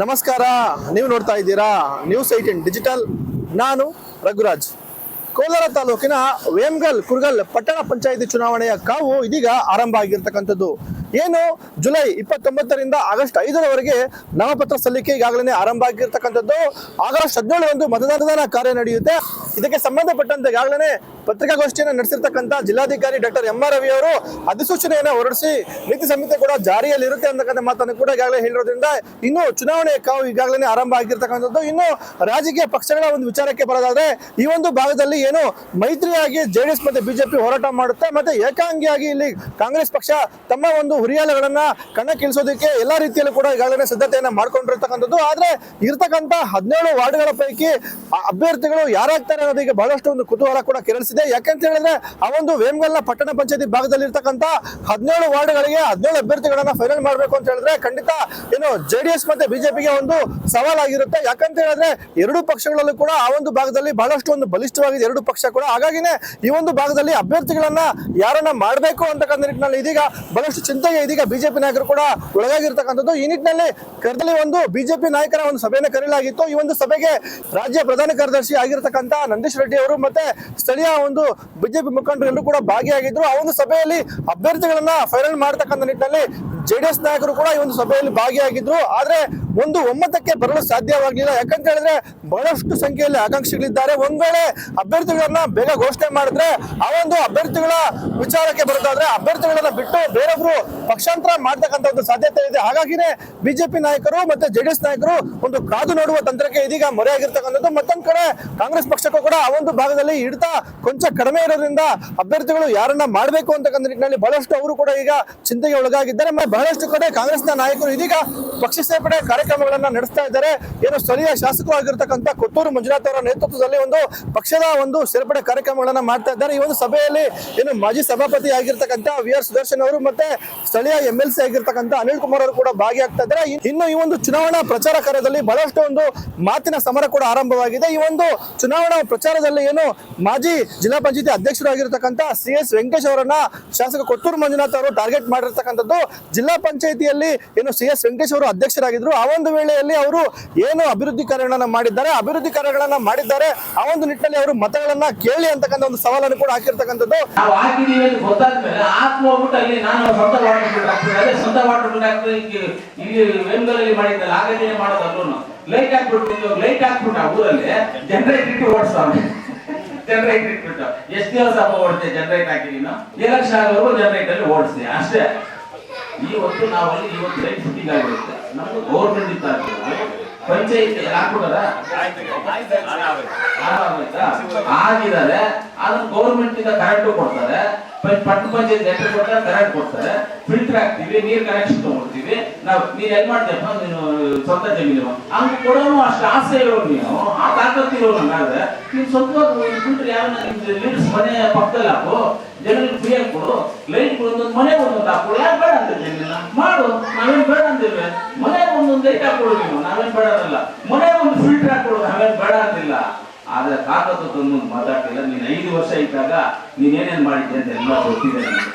ನಮಸ್ಕಾರ, ನೀವು ನೋಡ್ತಾ ಇದ್ದೀರಾ ನ್ಯೂಸ್ 18 ಡಿಜಿಟಲ್. ನಾನು ರಘುರಾಜ್. ಕೋಲಾರ ತಾಲೂಕಿನ ವೇಮಗಲ್ ಕುರ್ಗಲ್ ಪಟ್ಟಣ ಪಂಚಾಯಿತಿ ಚುನಾವಣೆಯ ಕಾವು ಇದೀಗ ಆರಂಭ ಆಗಿರ್ತಕ್ಕಂಥದ್ದು. ಏನು ಜುಲೈ 29ರಿಂದ ಆಗಸ್ಟ್ 5ರವರೆಗೆ ನಾಮಪತ್ರ ಸಲ್ಲಿಕೆ ಈಗಾಗಲೇ ಆರಂಭ ಆಗಿರ್ತಕ್ಕಂಥದ್ದು. ಆಗಸ್ಟ್ 17 ಮತದಾನ ಕಾರ್ಯ ನಡೆಯುತ್ತೆ. ಇದಕ್ಕೆ ಸಂಬಂಧಪಟ್ಟಂತೆ ಈಗಾಗಲೇ ಪತ್ರಿಕಾಗೋಷ್ಠಿಯನ್ನು ನಡೆಸಿರ್ತಕ್ಕಂಥ ಜಿಲ್ಲಾಧಿಕಾರಿ ಡಾಕ್ಟರ್ ಎಂ ಆರ್ ರವಿ ಅವರು ಅಧಿಸೂಚನೆಯನ್ನು ಹೊರಡಿಸಿ ನೀತಿ ಸಂಹಿತೆ ಕೂಡ ಜಾರಿಯಲ್ಲಿ ಇರುತ್ತೆ ಅಂತಕ್ಕಂಥ ಮಾತನ್ನು ಕೂಡ ಈಗಾಗಲೇ ಹೇಳಿರೋದ್ರಿಂದ ಇನ್ನು ಚುನಾವಣೆಯ ಕಾವು ಈಗಾಗಲೇ ಆರಂಭ ಆಗಿರ್ತಕ್ಕಂಥದ್ದು. ಇನ್ನು ರಾಜಕೀಯ ಪಕ್ಷಗಳ ಒಂದು ವಿಚಾರಕ್ಕೆ ಬರೋದಾದ್ರೆ ಈ ಒಂದು ಭಾಗದಲ್ಲಿ ಏನು ಮೈತ್ರಿಯಾಗಿ ಜೆಡಿಎಸ್ ಮತ್ತೆ ಬಿಜೆಪಿ ಹೋರಾಟ ಮಾಡುತ್ತೆ, ಮತ್ತೆ ಏಕಾಂಗಿಯಾಗಿ ಇಲ್ಲಿ ಕಾಂಗ್ರೆಸ್ ಪಕ್ಷ ತಮ್ಮ ಒಂದು ಹುರಿಯಾಳುಗಳನ್ನ ಕಣಕ್ಕಿಳಿಸೋದಕ್ಕೆ ಎಲ್ಲಾ ರೀತಿಯಲ್ಲೂ ಕೂಡ ಈಗಾಗಲೇ ಸಿದ್ಧತೆಯನ್ನ ಮಾಡ್ಕೊಂಡಿರ್ತಕ್ಕಂಥದ್ದು. ಆದ್ರೆ ಇರ್ತಕ್ಕಂಥ 17 ವಾರ್ಡ್ಗಳ ಪೈಕಿ ಅಭ್ಯರ್ಥಿಗಳು ಯಾರಾಗ್ತಾರೆ ಅನ್ನೋದಕ್ಕೆ ಬಹಳಷ್ಟು ಒಂದು ಕುತೂಹಲ ಕೂಡ ಕೆರಳಿಸಿದೆ. ಯಾಕಂತ ಹೇಳಿದ್ರೆ ಆ ಒಂದು ವೇಮಗಲ್ನ ಪಟ್ಟಣ ಪಂಚಾಯತಿ ಭಾಗದಲ್ಲಿ ಇರ್ತಕ್ಕಂಥ 17 ವಾರ್ಡ್ಗಳಿಗೆ 17 ಅಭ್ಯರ್ಥಿಗಳನ್ನ ಫೈನಲ್ ಮಾಡಬೇಕು ಅಂತ ಹೇಳಿದ್ರೆ ಖಂಡಿತ ಏನು ಜೆಡಿಎಸ್ ಮತ್ತೆ ಬಿಜೆಪಿಗೆ ಒಂದು ಸವಾಲಾಗಿರುತ್ತೆ. ಯಾಕಂತ ಹೇಳಿದ್ರೆ ಎರಡು ಪಕ್ಷಗಳಲ್ಲೂ ಕೂಡ ಆ ಒಂದು ಭಾಗದಲ್ಲಿ ಬಹಳಷ್ಟು ಒಂದು ಬಲಿಷ್ಠವಾಗಿದೆ ಎರಡು ಪಕ್ಷ ಕೂಡ. ಹಾಗಾಗಿನೇ ಈ ಒಂದು ಭಾಗದಲ್ಲಿ ಅಭ್ಯರ್ಥಿಗಳನ್ನ ಯಾರನ್ನ ಮಾಡಬೇಕು ಅಂತಕ್ಕಂಥ ನಿಟ್ಟಿನಲ್ಲಿ ಇದೀಗ ಬಹಳಷ್ಟು ಚಿಂತೆಗೆ ಇದೀಗ ಬಿಜೆಪಿ ನಾಯಕರು ಕೂಡ ಒಳಗಾಗಿರ್ತಕ್ಕಂಥದ್ದು. ಈ ನಿಟ್ಟಿನಲ್ಲಿ ಕರ್ದಲ್ಲಿ ಒಂದು ಬಿಜೆಪಿ ನಾಯಕರ ಒಂದು ಸಭೆಯನ್ನು ಕರೆಯಲಾಗಿತ್ತು. ಈ ಒಂದು ಸಭೆಗೆ ರಾಜ್ಯ ಪ್ರಧಾನ ಕಾರ್ಯದರ್ಶಿ ಆಗಿರ್ತಕ್ಕಂಥ ನಂದೀಶ್ ರೆಡ್ಡಿ ಅವರು ಮತ್ತೆ ಸ್ಥಳೀಯ ಒಂದು ಬಿಜೆಪಿ ಮುಖಂಡರು ಎಲ್ಲರೂ ಕೂಡ ಭಾಗಿಯಾಗಿದ್ರು. ಆ ಒಂದು ಸಭೆಯಲ್ಲಿ ಅಭ್ಯರ್ಥಿಗಳನ್ನ ಫೈನಲ್ ಮಾಡತಕ್ಕಂಥ ನಿಟ್ಟಿನಲ್ಲಿ ಜೆಡಿಎಸ್ ನಾಯಕರು ಕೂಡ ಈ ಒಂದು ಸಭೆಯಲ್ಲಿ ಭಾಗಿಯಾಗಿದ್ರು. ಆದ್ರೆ ಒಂದು ಒಮ್ಮತಕ್ಕೆ ಬರಲು ಸಾಧ್ಯವಾಗಲಿಲ್ಲ. ಯಾಕಂತ ಹೇಳಿದ್ರೆ ಬಹಳಷ್ಟು ಸಂಖ್ಯೆಯಲ್ಲಿ ಆಕಾಂಕ್ಷಿಗಳಿದ್ದಾರೆ. ಒಂದ್ ವೇಳೆ ಅಭ್ಯರ್ಥಿಗಳನ್ನ ಬೇಗ ಘೋಷಣೆ ಮಾಡಿದ್ರೆ ಆ ಒಂದು ಅಭ್ಯರ್ಥಿಗಳ ವಿಚಾರಕ್ಕೆ ಬರೋದಾದ್ರೆ ಅಭ್ಯರ್ಥಿಗಳನ್ನ ಬಿಟ್ಟು ಬೇರೊಬ್ರು ಪಕ್ಷಾಂತರ ಮಾಡ್ತಕ್ಕಂಥ ಒಂದು ಸಾಧ್ಯತೆ ಇದೆ. ಹಾಗಾಗಿನೇ ಬಿಜೆಪಿ ನಾಯಕರು ಮತ್ತೆ ಜೆಡಿಎಸ್ ನಾಯಕರು ಒಂದು ಕಾದು ನೋಡುವ ತಂತ್ರಕ್ಕೆ ಇದೀಗ ಮೊರೆಯಾಗಿರ್ತಕ್ಕಂಥದ್ದು. ಮತ್ತೊಂದ್ ಕಡೆ ಕಾಂಗ್ರೆಸ್ ಪಕ್ಷಕ್ಕೂ ಕೂಡ ಆ ಒಂದು ಭಾಗದಲ್ಲಿ ಹಿಡಿತ ಕೊಂಚ ಕಡಿಮೆ ಇರೋದ್ರಿಂದ ಅಭ್ಯರ್ಥಿಗಳು ಯಾರನ್ನ ಮಾಡಬೇಕು ಅಂತಕ್ಕಂಥ ನಿಟ್ಟಿನಲ್ಲಿ ಬಹಳಷ್ಟು ಅವರು ಕೂಡ ಈಗ ಚಿಂತೆಗೆ ಒಳಗಾಗಿದ್ದಾರೆ. ಬಹಳಷ್ಟು ಕಡೆ ಕಾಂಗ್ರೆಸ್ನ ನಾಯಕರು ಇದೀಗ ಪಕ್ಷ ಸೇರ್ಪಡೆ ಕಾರ್ಯಕ್ರಮಗಳನ್ನ ನಡೆಸ್ತಾ ಇದ್ದಾರೆ. ಏನು ಸ್ಥಳೀಯ ಶಾಸಕರು ಆಗಿರ್ತಕ್ಕಂಥ ಕೊತ್ತೂರು ಮಂಜುನಾಥ್ ಅವರ ನೇತೃತ್ವದಲ್ಲಿ ಒಂದು ಪಕ್ಷದ ಒಂದು ಸೇರ್ಪಡೆ ಕಾರ್ಯಕ್ರಮಗಳನ್ನ ಮಾಡ್ತಾ ಇದ್ದಾರೆ. ಈ ಒಂದು ಸಭೆಯಲ್ಲಿ ಏನು ಮಾಜಿ ಸಭಾಪತಿ ಆಗಿರ್ತಕ್ಕಂಥ ವಿ.ಆರ್. ಸುದರ್ಶನ್ ಅವರು ಮತ್ತೆ ಸ್ಥಳೀಯ MLC ಆಗಿರ್ತಕ್ಕಂಥ ಅನಿಲ್ ಕುಮಾರ್ ಅವರು ಕೂಡ ಭಾಗಿಯಾಗ್ತಾ ಇದ್ದಾರೆ. ಇನ್ನು ಈ ಒಂದು ಚುನಾವಣಾ ಪ್ರಚಾರ ಕಾರ್ಯದಲ್ಲಿ ಬಹಳಷ್ಟು ಒಂದು ಮಾತಿನ ಸಮರ ಕೂಡ ಆರಂಭವಾಗಿದೆ. ಈ ಒಂದು ಚುನಾವಣಾ ಪ್ರಚಾರದಲ್ಲಿ ಏನು ಮಾಜಿ ಜಿಲ್ಲಾ ಪಂಚಾಯತಿ ಅಧ್ಯಕ್ಷರು ಆಗಿರ್ತಕ್ಕಂಥ CS ವೆಂಕಟೇಶ್ ಅವರನ್ನ ಶಾಸಕ ಕೊತ್ತೂರು ಮಂಜುನಾಥ್ ಅವರು ಟಾರ್ಗೆಟ್ ಮಾಡಿರ್ತಕ್ಕಂಥದ್ದು. ಜಿಲ್ಲಾ ಪಂಚಾಯತಿಯಲ್ಲಿ ಏನು CS ವೆಂಕಟೇಶ್ ಅವರು ಅಧ್ಯಕ್ಷರಾಗಿದ್ರು. ಆ ಒಂದು ವೇಳೆಯಲ್ಲಿ ಅವರು ಏನು ಅಭಿವೃದ್ಧಿ ಕಾರ್ಯಗಳನ್ನ ಮಾಡಿದ್ದಾರೆ ಆ ಒಂದು ನಿಟ್ಟಿನಲ್ಲಿ ಅವರು ಮತಗಳನ್ನ ಕೇಳಿ ಅಂತಕ್ಕಂಥ ಒಂದು ಸವಾಲನ್ನು ಕೂಡ ಹಾಕಿರ್ತಕ್ಕಂಥದ್ದು. ಎಷ್ಟು ದಿವಸ ಓಡಿಸ್ತೇ ಜನರೇಟ್ ಹಾಕಿ ನೀನು ಎಲೆಕ್ಷನ್ ಆಗೋವರೆಗೂ ಜನರೇಟ್ ಅಲ್ಲಿ ಓಡಿಸ್ತೀಯ ಅಷ್ಟೇ. ಇವತ್ತು ನಾವಲ್ಲಿ ಇವತ್ತು ಲೈಟ್ ಫಿಟ್ಟಿಂಗ್ ಆಗಿರುತ್ತೆ. ನಮ್ದು ಗೌರ್ಮೆಂಟ್ ಇತ್ತ ಪಂಚಾಯತ್ ಹಾಕ್ಬಿಡಾರ ಆಗಿದ್ದಾರೆ. ಅದನ್ನ ಗೌರ್ಮೆಂಟ್ ಇಂದ ಕರೆಂಟ್ ಕೊಡ್ತಾರೆ, ಪಟ್ಟಣ ಪಂಚಾಯತ್ ಲೆಟರ್ ಕೊಡ್ತಾರೆ, ಕರೆಂಟ್ ಕೊಡ್ತಾರೆ, ಫಿಲ್ಟರ್ ಹಾಕ್ತಿವಿ, ನೀರ್ ಕನೆಕ್ಷನ್ ತಗೊಳ್ತೀವಿ. ನೀನ್ ಎಲ್ ಮಾಡ್ತೀಯಪ್ಪ ನೀನು ಸ್ವಂತ ಜಮೀನು ಹಂಗ ಕೊಡೋನು ಅಷ್ಟು ಆಸೆ ಇರೋರು ನೀನು ಆ ತಾಕತ್ತಿರೋರು ಹಂಗಾದ್ರೆ ನೀನ್ ಸ್ವಂತ ಫಿಲ್ಟರ್ ಯಾವ ಲೀಡ್ಸ್ ಮನೆ ಪಕ್ಕದಲ್ಲಿ ಹಾಕು, ಜನರಿಗೆ ಫ್ರೀ ಆಗಿ ಕೊಡು, ಲೈಟ್ ಒಂದೊಂದು ಮನೆ ಒಂದೊಂದು ಹಾಕು. ಯಾಕೆ ಬೇಡ ಅಂತಿದ್ದೀನಿ ಮಾಡು, ನಾವೇನ್ ಬೇಡ ಅಂತಿಲ್ವೇ? ಮನೆ ಒಂದೊಂದು ಲೈಟ್ ಹಾಕೊಡು ನೀನು, ನಾವೇನ್ ಬೇಡ ಅನ್ನಲ್ಲ. ಮನೆ ಒಂದು ಫಿಲ್ಟರ್ ಹಾಕೊಡು, ನಾವೇನ್ ಬೇಡ ಅಂತಿಲ್ಲ. ಆದ್ರೆ ತಾಕತ್ತು ತಂದು ಮಾತಾಡ್ತಿಲ್ಲ. ನೀನ್ 5 ವರ್ಷ ಇದ್ದಾಗ ನೀನೇನೇನ್ ಮಾಡಿದ್ದೆ ಅಂತ ಎಲ್ಲ ಗೊತ್ತಿದೆ.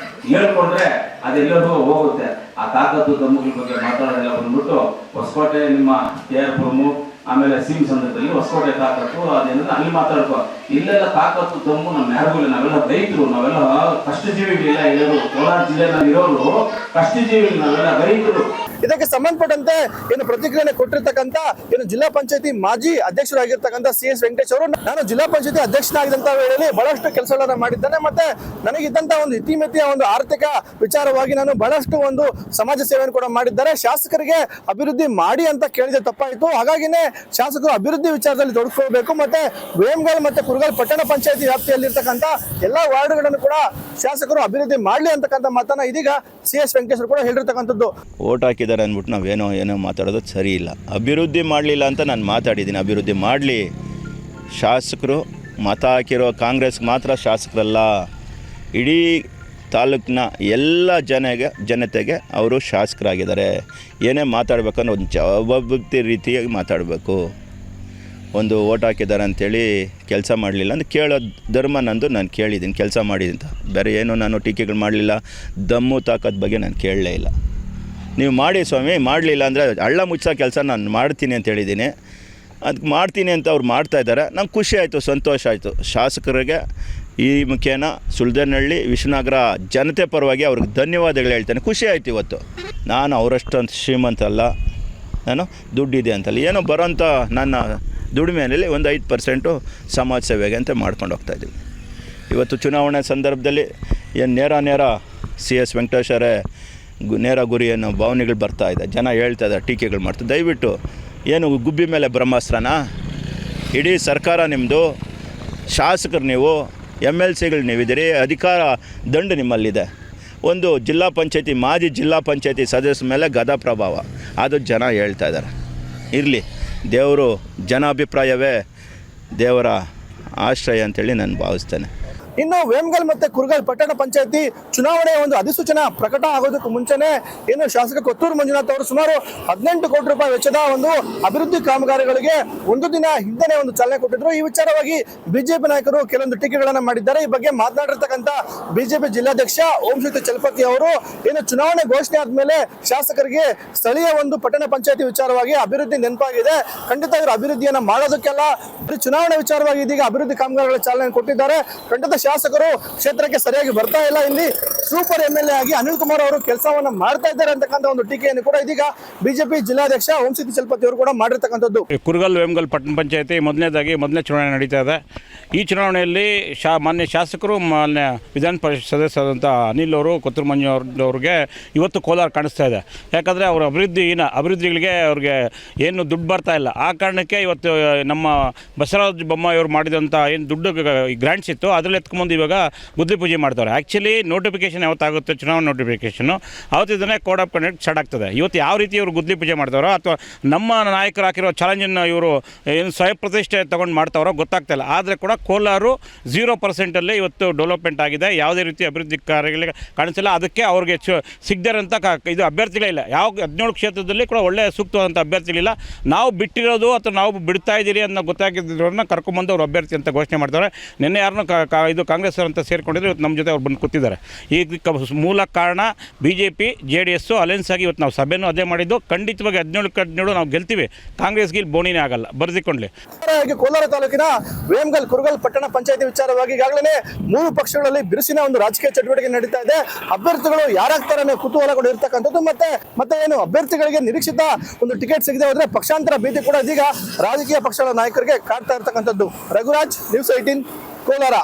ಹೇಳ್ಕೊಂಡ್ರೆ ಅದೆಲ್ಲರೂ ಹೋಗುತ್ತೆ. ಆ ತಾಕತ್ತು ತಮ್ಮಗಳ ಬಗ್ಗೆ ಮಾತಾಡೋದೆಲ್ಲ ಬಂದ್ಬಿಟ್ಟು ಹೊಸಕೋಟೆ ನಿಮ್ಮ KR ಪ್ರಮುಖ್ ಆಮೇಲೆ ಸಿಮ್ ಸಂದರ್ಭದಲ್ಲಿ ಹೊಸಕೋಟೆ ತಾಕತ್ತು ಅದೇನ ಅಲ್ಲಿ ಮಾತಾಡ್ಕೋ. ಇಲ್ಲೆಲ್ಲ ತಾಕತ್ತು ತಮ್ಮು ನಮ್ಮ ಯಾರಿಗೂ ಇಲ್ಲ. ನಾವೆಲ್ಲ ರೈತರು, ನಾವೆಲ್ಲ ಕಷ್ಟಜೀವಿಗಳಿಲ್ಲ ಇರೋರು. ಕೋಲಾರ ಜಿಲ್ಲೆನಲ್ಲಿ ಇರೋರು ಕಷ್ಟಜೀವಿಗಳು, ನಾವೆಲ್ಲ ರೈತರು. ಇದಕ್ಕೆ ಸಂಬಂಧಪಟ್ಟಂತೆ ಏನು ಪ್ರತಿಕ್ರಿಯೆ ಕೊಟ್ಟಿರ್ತಕ್ಕಂಥ ಏನು ಜಿಲ್ಲಾ ಪಂಚಾಯತಿ ಮಾಜಿ ಅಧ್ಯಕ್ಷರಾಗಿರ್ತಕ್ಕಂಥ CS ವೆಂಕಟೇಶ್ ಅವರು, ನಾನು ಜಿಲ್ಲಾ ಪಂಚಾಯತಿ ಅಧ್ಯಕ್ಷನಾಗಿದ್ದಂತ ವೇಳೆಯಲ್ಲಿ ಬಹಳಷ್ಟು ಕೆಲಸಗಳನ್ನ ಮಾಡಿದ್ದೇನೆ. ಮತ್ತೆ ನನಗಿದ್ದಂತ ಒಂದು ಇತಿಮಿತಿಯ ಒಂದು ಆರ್ಥಿಕ ವಿಚಾರವಾಗಿ ನಾನು ಬಹಳಷ್ಟು ಒಂದು ಸಮಾಜ ಸೇವೆಯನ್ನು ಕೂಡ ಮಾಡಿದ್ದಾರೆ. ಶಾಸಕರಿಗೆ ಅಭಿವೃದ್ಧಿ ಮಾಡಿ ಅಂತ ಕೇಳಿದೆ ತಪ್ಪಾಯಿತು. ಹಾಗಾಗಿನೇ ಶಾಸಕರು ಅಭಿವೃದ್ಧಿ ವಿಚಾರದಲ್ಲಿ ತೊಡಗಿಸ್ಕೊಳ್ಬೇಕು. ಮತ್ತೆ ವೇಮಗಲ್ ಮತ್ತೆ ಕುರ್ಗಲ್ ಪಟ್ಟಣ ಪಂಚಾಯತಿ ವ್ಯಾಪ್ತಿಯಲ್ಲಿರ್ತಕ್ಕಂಥ ಎಲ್ಲಾ ವಾರ್ಡ್ಗಳನ್ನು ಕೂಡ ಶಾಸಕರು ಅಭಿವೃದ್ಧಿ ಮಾಡಲಿ ಅಂತಕ್ಕಂಥ ಮಾತನ್ನ ಇದೀಗ CS ವೆಂಕಟೇಶ್ ಕೂಡ ಹೇಳಿರ್ತಕ್ಕಂಥದ್ದು. ಓಟ್ ಹಾಕಿದ್ದಾರೆ ಅಂದ್ಬಿಟ್ಟು ನಾವೇನೋ ಮಾತಾಡೋದು ಸರಿ ಇಲ್ಲ. ಅಭಿವೃದ್ಧಿ ಮಾಡಲಿಲ್ಲ ಅಂತ ನಾನು ಮಾತಾಡಿದ್ದೀನಿ. ಅಭಿವೃದ್ಧಿ ಮಾಡಲಿ. ಶಾಸಕರು ಮತ ಹಾಕಿರೋ ಕಾಂಗ್ರೆಸ್ಗೆ ಮಾತ್ರ ಶಾಸಕರಲ್ಲ, ಇಡೀ ತಾಲೂಕಿನ ಎಲ್ಲ ಜನತೆಗೆ ಅವರು ಶಾಸಕರಾಗಿದ್ದಾರೆ. ಏನೇ ಮಾತಾಡಬೇಕಂದ್ರೆ ಒಂದು ಜವಾಬ್ದಾರಿ ರೀತಿಯಾಗಿ ಮಾತಾಡಬೇಕು. ಒಂದು ಓಟ್ ಹಾಕಿದ್ದಾರೆ ಅಂಥೇಳಿ ಕೆಲಸ ಮಾಡಲಿಲ್ಲ ಅಂತ ಕೇಳೋ ಧರ್ಮ ನಂದು. ನಾನು ಕೇಳಿದ್ದೀನಿ, ಕೆಲಸ ಮಾಡಿದ್ದೀನಿ ಅಂತ. ಬೇರೆ ಏನೋ ನಾನು ಟೀಕೆಗಳು ಮಾಡಲಿಲ್ಲ. ದಮ್ಮು ತಾಕತ್ ಬಗ್ಗೆ ನಾನು ಕೇಳಲೇ ಇಲ್ಲ. ನೀವು ಮಾಡಿ ಸ್ವಾಮಿ, ಮಾಡಲಿಲ್ಲ ಅಂದರೆ ಹಳ್ಳ ಮುಚ್ಚೋ ಕೆಲಸ ನಾನು ಮಾಡ್ತೀನಿ ಅಂತ ಹೇಳಿದ್ದೀನಿ. ಅದಕ್ಕೆ ಮಾಡ್ತೀನಿ ಅಂತ ಅವ್ರು ಮಾಡ್ತಾಯಿದ್ದಾರೆ. ನಂಗೆ ಖುಷಿ ಆಯಿತು, ಸಂತೋಷ ಆಯಿತು. ಶಾಸಕರಿಗೆ ಈ ಮುಖೇನ ಸುಲ್ದನಹಳ್ಳಿ ವಿಶ್ವನಗರ ಜನತೆ ಪರವಾಗಿ ಅವ್ರಿಗೆ ಧನ್ಯವಾದಗಳು ಹೇಳ್ತೇನೆ. ಖುಷಿ ಆಯಿತು ಇವತ್ತು. ನಾನು ಅವರಷ್ಟೊಂದು ಶ್ರೀಮಂತ ಅಲ್ಲ, ನಾನು ದುಡ್ಡಿದೆ ಅಂತಲ್ಲ, ಏನೋ ಬರೋಂಥ ನನ್ನ ದುಡಿಮೆಯಲ್ಲಿ ಒಂದು 5% ಸಮಾಜ ಸೇವೆಗೆ ಅಂತ ಮಾಡ್ಕೊಂಡು ಹೋಗ್ತಾಯಿದ್ದೀವಿ. ಇವತ್ತು ಚುನಾವಣೆ ಸಂದರ್ಭದಲ್ಲಿ ಏನು ನೇರ CS ವೆಂಕಟೇಶ್ವರೇ ನೇರ ಗುರಿ ಅನ್ನೋ ಭಾವನೆಗಳು ಬರ್ತಾಯಿದೆ. ಜನ ಹೇಳ್ತಾಯಿದ್ದಾರೆ, ಟೀಕೆಗಳು ಮಾಡ್ತಾರೆ. ದಯವಿಟ್ಟು ಏನು ಗುಬ್ಬಿ ಮೇಲೆ ಬ್ರಹ್ಮಾಸ್ತ್ರನಾ? ಇಡೀ ಸರ್ಕಾರ ನಿಮ್ಮದು, ಶಾಸಕರು ನೀವು, MLCಗಳು ನೀವಿದ್ದೀರಿ, ಅಧಿಕಾರ ದಂಡು ನಿಮ್ಮಲ್ಲಿದೆ. ಒಂದು ಜಿಲ್ಲಾ ಪಂಚಾಯತಿ ಮಾಜಿ ಜಿಲ್ಲಾ ಪಂಚಾಯತಿ ಸದಸ್ಯರ ಮೇಲೆ ಗದಾ ಪ್ರಭಾವ, ಅದು ಜನ ಹೇಳ್ತಾ ಇದ್ದಾರೆ. ಇರಲಿ, ದೇವರು ಜನಾಭಿಪ್ರಾಯವೇ ದೇವರ ಆಶ್ರಯ ಅಂತೇಳಿ ನಾನು ಭಾವಿಸ್ತೇನೆ. ಇನ್ನು ವೇಮಗಲ್ ಮತ್ತೆ ಕುರುಗಲ್ ಪಟ್ಟಣ ಪಂಚಾಯತಿ ಚುನಾವಣೆಯ ಒಂದು ಅಧಿಸೂಚನಾ ಪ್ರಕಟ ಆಗೋದಕ್ಕೂ ಮುಂಚೆನೆ ಏನು ಶಾಸಕ ಕೊತ್ತೂರು ಮಂಜುನಾಥ್ ಅವರು ಸುಮಾರು 18 ಕೋಟಿ ರೂಪಾಯಿ ವೆಚ್ಚದ ಒಂದು ಅಭಿವೃದ್ಧಿ ಕಾಮಗಾರಿಗಳಿಗೆ ಒಂದು ದಿನ ಹಿಂದೆನೆ ಒಂದು ಚಾಲನೆ ಕೊಟ್ಟಿದ್ರು. ಈ ವಿಚಾರವಾಗಿ ಬಿಜೆಪಿ ನಾಯಕರು ಕೆಲವೊಂದು ಟೀಕೆಗಳನ್ನ ಮಾಡಿದ್ದಾರೆ. ಈ ಬಗ್ಗೆ ಮಾತನಾಡಿರ್ತಕ್ಕಂಥ ಬಿಜೆಪಿ ಜಿಲ್ಲಾಧ್ಯಕ್ಷ ಓಂಶಕ್ತಿ ಚಲಪತಿ ಅವರು ಏನು ಚುನಾವಣೆ ಘೋಷಣೆ ಆದ್ಮೇಲೆ ಶಾಸಕರಿಗೆ ಸ್ಥಳೀಯ ಒಂದು ಪಟ್ಟಣ ಪಂಚಾಯತಿ ವಿಚಾರವಾಗಿ ಅಭಿವೃದ್ಧಿ ನೆನಪಾಗಿದೆ, ಖಂಡಿತ ಇವರು ಅಭಿವೃದ್ಧಿಯನ್ನ ಮಾಡೋದಕ್ಕೆಲ್ಲ ಚುನಾವಣೆ ವಿಚಾರವಾಗಿ ಇದೀಗ ಅಭಿವೃದ್ಧಿ ಕಾಮಗಾರಿಗಳ ಚಾಲನೆ ಕೊಟ್ಟಿದ್ದಾರೆ. ಖಂಡಿತ ಶಾಸಕರು ಕ್ಷೇತ್ರಕ್ಕೆ ಸರಿಯಾಗಿ ಬರ್ತಾ ಇಲ್ಲ, ಇಲ್ಲಿ ಸೂಪರ್ MLA ಆಗಿ ಅನಿಲ್ ಕುಮಾರ್ ಅವರು ಕೆಲಸವನ್ನ ಮಾಡ್ತಾ ಇದ್ದಾರೆ ಅಂತಕ್ಕಂಥ ಒಂದು ಟೀಕೆಯನ್ನು ಕೂಡ ಇದೀಗ ಬಿಜೆಪಿ ಜಿಲ್ಲಾಧ್ಯಕ್ಷ ಓಂಶಕ್ತಿ ಚಲಪತಿ ಅವರು ಕೂಡ ಮಾಡಿರ್ತಕ್ಕಂಥದ್ದು. ಕುರುಗಲ್ ವೇಮಗಲ್ ಪಟ್ಟಣ ಪಂಚಾಯತಿ ಮೊದಲನೇ ಚುನಾವಣೆ ನಡೀತಾ ಇದೆ. ಈ ಚುನಾವಣೆಯಲ್ಲಿ ಮಾನ್ಯ ಶಾಸಕರು, ಮಾನ್ಯ ವಿಧಾನ ಪರಿಷತ್ ಸದಸ್ಯರಾದಂಥ ಅನಿಲ್ ಅವರು, ಕೊತ್ತೂರು ಮಂಜುನವ್ರಿಗೆ ಇವತ್ತು ಕೋಲಾರ ಕಾಣಿಸ್ತಾ ಇದೆ. ಯಾಕಂದರೆ ಅವರ ಅಭಿವೃದ್ಧಿಗಳಿಗೆ ಅವ್ರಿಗೆ ಏನು ದುಡ್ಡು ಬರ್ತಾ ಇಲ್ಲ. ಆ ಕಾರಣಕ್ಕೆ ಇವತ್ತು ನಮ್ಮ ಬಸವರಾಜ ಬೊಮ್ಮಾಯಿ ಅವರು ಮಾಡಿದಂಥ ಏನು ದುಡ್ಡು ಗ್ರಾಂಟ್ಸ್ ಇತ್ತು ಅದರಲ್ಲಿ ಎತ್ಕೊಂಬಂದು ಇವಾಗ ಗುದ್ಲಿ ಪೂಜೆ ಮಾಡ್ತಾರೆ. ಆ್ಯಕ್ಚುಲಿ ನೋಟಿಫಿಕೇಶನ್ ಯಾವತ್ತಾಗುತ್ತೆ, ಚುನಾವಣೆ ನೋಟಿಫಿಕೇಷನು ಅವತ್ತಿದ್ದನೇ ಕೋಡ್ ಆಫ್ ಕಂಡಕ್ಟ್ ಸ್ಟಾರ್ಟ್ ಆಗ್ತದೆ. ಇವತ್ತು ಯಾವ ರೀತಿ ಇವರು ಗುದ್ಲಿ ಪೂಜೆ ಮಾಡ್ತಾರೋ ಅಥವಾ ನಮ್ಮ ನಾಯಕರು ಹಾಕಿರೋ ಚಾಲೆಂಜನ್ನು ಇವರು ಏನು ಸ್ವಯಂ ಪ್ರತಿಷ್ಠೆ ತೊಗೊಂಡು ಮಾಡ್ತಾರೋ ಗೊತ್ತಾಗ್ತಾಯಿಲ್ಲ. ಆದರೆ ಕೂಡ ಕೋಲಾರು 0% ಇವತ್ತು ಡೆವಲಪ್ಮೆಂಟ್ ಆಗಿದೆ. ಯಾವುದೇ ರೀತಿ ಅಭಿವೃದ್ಧಿ ಕಾರ್ಯಗಳಿಗೆ ಕಾಣಿಸಿಲ್ಲ. ಅದಕ್ಕೆ ಅವ್ರಿಗೆ ಸಿಗದಿರೋಂಥ ಇದು ಅಭ್ಯರ್ಥಿಗಳೇ ಇಲ್ಲ. ಯಾವ 17 ಕ್ಷೇತ್ರದಲ್ಲಿ ಕೂಡ ಒಳ್ಳೆಯ ಸೂಕ್ತವಾದಂಥ ಅಭ್ಯರ್ಥಿಗಳಿಲ್ಲ. ನಾವು ಬಿಟ್ಟಿರೋದು ಅಥವಾ ನಾವು ಬಿಡ್ತಾ ಇದ್ದೀರಿ ಅನ್ನೋ ಗೊತ್ತಾಗಿದ್ದವ್ರನ್ನ ಕರ್ಕೊಂಬಂದು ಅವ್ರು ಅಭ್ಯರ್ಥಿ ಅಂತ ಘೋಷಣೆ ಮಾಡ್ತಾರೆ. ನಿನ್ನೆ ಯಾರನ್ನೂ ಇದು ಕಾಂಗ್ರೆಸ್ ಅಂತ ಸೇರಿಕೊಂಡಿದ್ರು, ಇವತ್ತು ನಮ್ಮ ಜೊತೆ ಅವ್ರು ಬಂದು ಕೂತಿದ್ದಾರೆ. ಈ ಮೂಲ ಕಾರಣ BJP JDS ಅಲೈನ್ಸ್ ಆಗಿ ಇವತ್ತು ನಾವು ಸಭೆನೂ ಅದೇ ಮಾಡಿದ್ದು. ಖಂಡಿತವಾಗಿ 17 ನಾವು ಗೆಲ್ತೀವಿ. ಕಾಂಗ್ರೆಸ್ಗೆ ಬೋಣಿನೇ ಆಗಲ್ಲ, ಬರೆದಿಕೊಳ್ಳಿ. ಕೋಲಾರ ತಾಲೂಕಿನ ವೇಮಗಲ್ ಕುರುಗಲ್ ಪಟ್ಟಣ ಪಂಚಾಯತಿ ವಿಚಾರವಾಗಿ ಈಗಾಗಲೇ 3 ಪಕ್ಷಗಳಲ್ಲಿ ಬಿರುಸಿನ ಒಂದು ರಾಜಕೀಯ ಚಟುವಟಿಕೆ ನಡೀತಾ ಇದೆ. ಅಭ್ಯರ್ಥಿಗಳು ಯಾರಾಗ್ತಾರೆ ಅನ್ನೋ ಕುತೂಹಲಗಳು ಇರ್ತಕ್ಕಂಥದ್ದು. ಮತ್ತೆ ಏನು ಅಭ್ಯರ್ಥಿಗಳಿಗೆ ನಿರೀಕ್ಷಿತ ಒಂದು ಟಿಕೆಟ್ ಸಿಗದೆ ಹೋದ್ರೆ ಪಕ್ಷಾಂತರ ಭೀತಿ ಕೂಡ ಇದೀಗ ರಾಜಕೀಯ ಪಕ್ಷಗಳ ನಾಯಕರಿಗೆ ಕಾಡ್ತಾ ಇರ್ತಕ್ಕಂಥದ್ದು. ರಘುರಾಜ್, News 18, ಕೋಲಾರ.